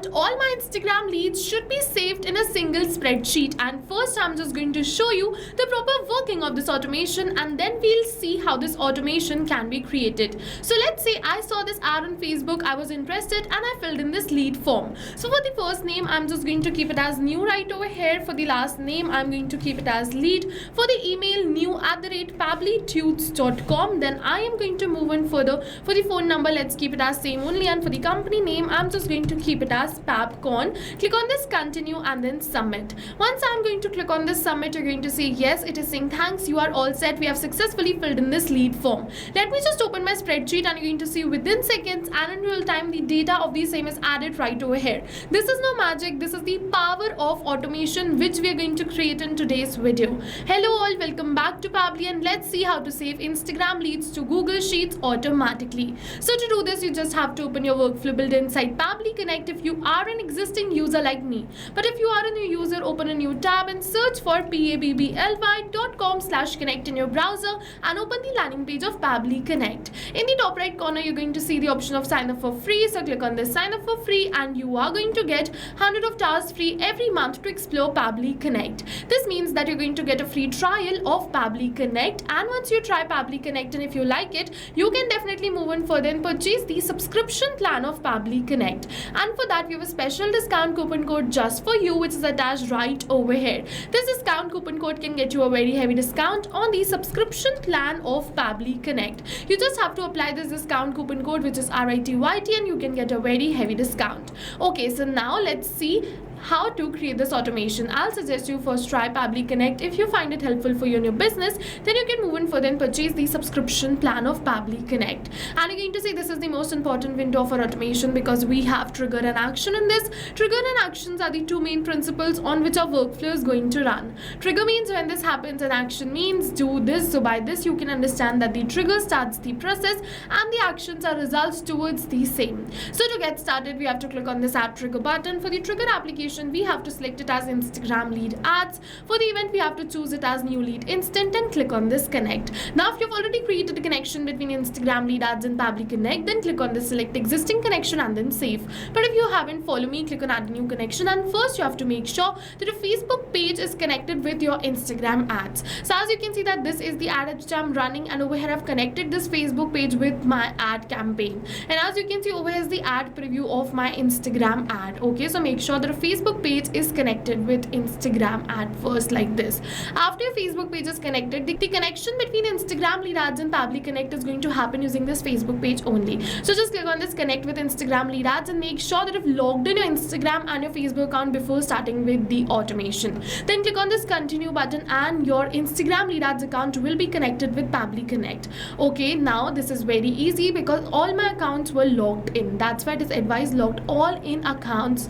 want all my Instagram leads should be saved in a single spreadsheet. And first I'm just going to show you the proper working of this automation, and then we'll see how this automation can be created. So let's say I saw this ad on Facebook, I was interested, and I filled in this lead form. So for the first name, I'm just going to keep it as new right over here. For the last name, I'm going to keep it as lead. For the email, new@pabblytunes.com. Then I am going to move on further. For the phone number, let's keep it as same only. And for the company name, I'm just going to keep it as PabCon. Click on this continue and then submit. Once I'm going to click on this submit, you're going to say yes, it is saying thanks, you are all set. We have successfully filled in this lead form. Let me just open my spreadsheet, and you're going to see within seconds and in real time the data of the same is added right over here. This is no magic, this is the power of automation which we are going to create in today's video. Hello all, welcome back to Pabbly, and let's see how to save Instagram leads to Google Sheets automatically. So to do this, you just have to open your workflow built inside Pabbly Connect if you are an existing user like me. But if you are a new user, open a new tab and search for pabbly.com/connect in your browser and open the landing page of Pabbly Connect. In the top right corner, you're going to see the option of sign up for free. So click on this sign up for free, and you are going to get 100 of tasks free every month to explore Pabbly Connect. This means that you're going to get a free trial of Pabbly Connect, and once you try Pabbly Connect and if you like it, you can definitely move on further and purchase the subscription plan of Pabbly Connect. And for that, we have a special discount coupon code just for you, which is attached right over here. This discount coupon code can get you a very heavy discount on the subscription plan of Pabbly Connect. You just have to apply this discount coupon code, which is RITYT, and you can get a very heavy discount. Okay, so now let's see how to create this automation. I'll suggest you first try Pabbly Connect. If you find it helpful for you and your business, then you can move on further and purchase the subscription plan of Pabbly Connect. And you're going to see this is the most important window for automation because we have trigger and action in this. Trigger and actions are the two main principles on which our workflow is going to run. Trigger means when this happens, and action means do this. So by this, you can understand that the trigger starts the process and the actions are results towards the same. So to get started, we have to click on this add trigger button. For the trigger application, we have to select it as Instagram lead ads. For the event, we have to choose it as new lead instant and click on this connect. Now, if you've already created a connection between Instagram lead ads and Pabbly Connect, then click on this select existing connection and then save. But if you haven't, follow me, click on add a new connection, and first you have to make sure that your Facebook page is connected with your Instagram ads. So as you can see that this is the ad which I'm running, and over here I've connected this Facebook page with my ad campaign. And as you can see, over here is the ad preview of my Instagram ad. Okay, so make sure that a Facebook page is connected with Instagram ad first like this. After your Facebook page is connected, the connection between Instagram lead ads and Pabbly Connect is going to happen using this Facebook page only. So just click on this connect with Instagram lead ads and make sure that you've logged in your Instagram and your Facebook account before starting with the automation. Then click on this continue button and your Instagram lead ads account will be connected with Pabbly Connect. Okay, now this is very easy because all my accounts were logged in. That's why it is advised logged all in accounts.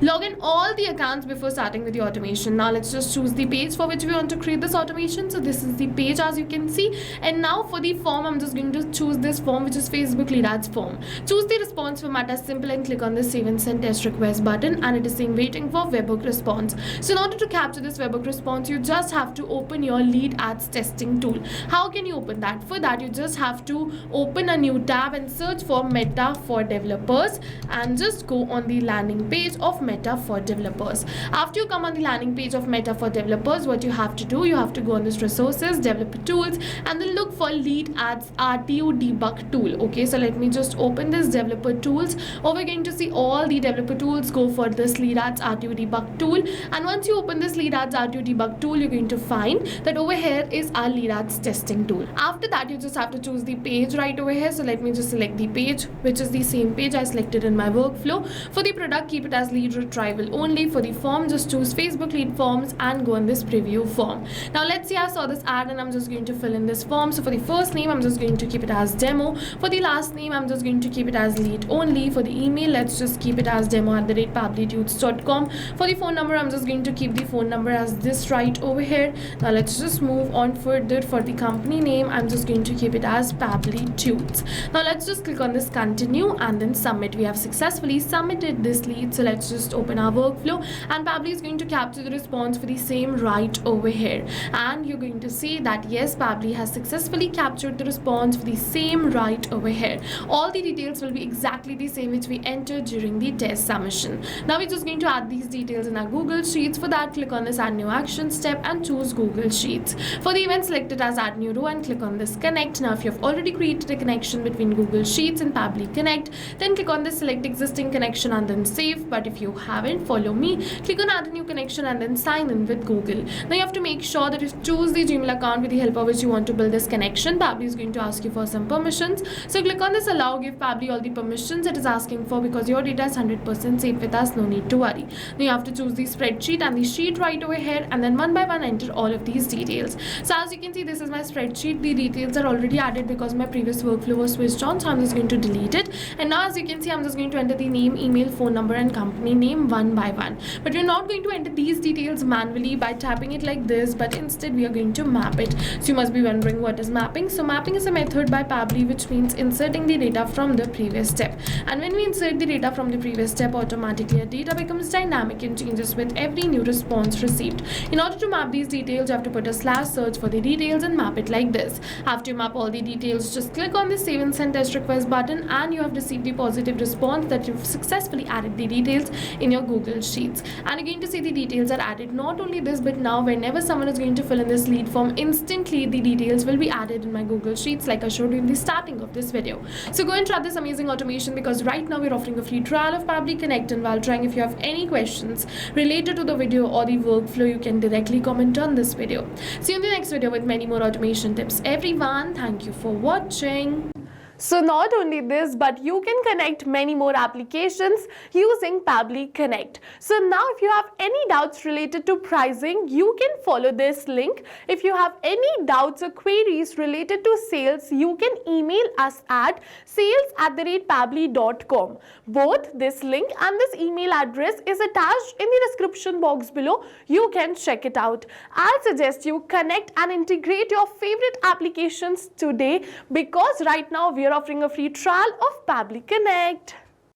Log in all the accounts before starting with the automation. Now let's just choose the page for which we want to create this automation. So this is the page as you can see. And now for the form, I'm just going to choose this form, which is Facebook lead ads form. Choose the response format as simple and click on the save and send test request button, and it is saying waiting for webhook response. So in order to capture this webhook response, you just have to open your lead ads testing tool. How can you open that? For that, you just have to open a new tab and search for Meta for Developers and just go on the landing page of Meta for Developers. After you come on the landing page of Meta for Developers, what you have to do, you have to go on this resources, developer tools, and then look for lead ads RTO debug tool. Okay, so let me just open this developer tools. Over we're going to see all the developer tools. Go for this lead ads RTO debug tool, and once you open this lead ads RTO debug tool, you're going to find that over here is our lead ads testing tool. After that, you just have to choose the page right over here. So let me just select the page, which is the same page I selected in my workflow. For the product, keep it as lead retrieval only. For the form, just choose Facebook lead forms and go in this preview form. Now let's see, I saw this ad and I'm just going to fill in this form. So for the first name, I'm just going to keep it as demo. For the last name, I'm just going to keep it as lead only. For the email, let's just keep it as demo@pabblytunes.com. For the phone number, I'm just going to keep the phone number as this right over here. Now let's just move on further. For the company name, I'm just going to keep it as Pabbly Tunes. Now let's just click on this continue and then submit. We have successfully submitted this lead, so let's just just open our workflow, and Pabbly is going to capture the response for the same right over here. And you're going to see that yes, Pabbly has successfully captured the response for the same right over here. All the details will be exactly the same which we entered during the test submission. Now we're just going to add these details in our Google Sheets. For that, click on this Add New Action step and choose Google Sheets. For the event, select it as Add New Row and click on this Connect. Now if you have already created a connection between Google Sheets and Pabbly Connect, then click on this Select Existing Connection and then Save. But if you haven't, follow me. Click on Add a New Connection and then Sign in with Google. Now you have to make sure that you choose the Gmail account with the help of which you want to build this connection. Pabbly is going to ask you for some permissions. So click on this Allow, give Pabbly all the permissions it is asking for because your data is 100% safe with us, no need to worry. Now you have to choose the spreadsheet and the sheet right over here, and then one by one enter all of these details. So as you can see, this is my spreadsheet. The details are already added because my previous workflow was switched on, so I'm just going to delete it. And now as you can see, I'm just going to enter the name, email, phone number and company name one by one. But we're not going to enter these details manually by tapping it like this, but instead we are going to map it. So you must be wondering what is mapping. So mapping is a method by Pabbly which means inserting the data from the previous step. And when we insert the data from the previous step, automatically our data becomes dynamic and changes with every new response received. In order to map these details, you have to put a /search for the details and map it like this. After you map all the details, just click on the Save and Send Test Request button and you have received the positive response that you've successfully added the details in your Google Sheets. And you're going to see the details are added. Not only this, but now whenever someone is going to fill in this lead form, instantly the details will be added in my Google Sheets like I showed you in the starting of this video. So go and try this amazing automation because right now we're offering a free trial of Pabbly Connect, and while trying, if you have any questions related to the video or the workflow, you can directly comment on this video. See you in the next video with many more automation tips. Everyone, thank you for watching. So not only this, but you can connect many more applications using Pabbly Connect. So now if you have any doubts related to pricing, you can follow this link. If you have any doubts or queries related to sales, you can email us at sales@pabbly.com. Both this link and this email address is attached in the description box below. You can check it out. I'll suggest you connect and integrate your favorite applications today because right now we are offering a free trial of Pabbly Connect.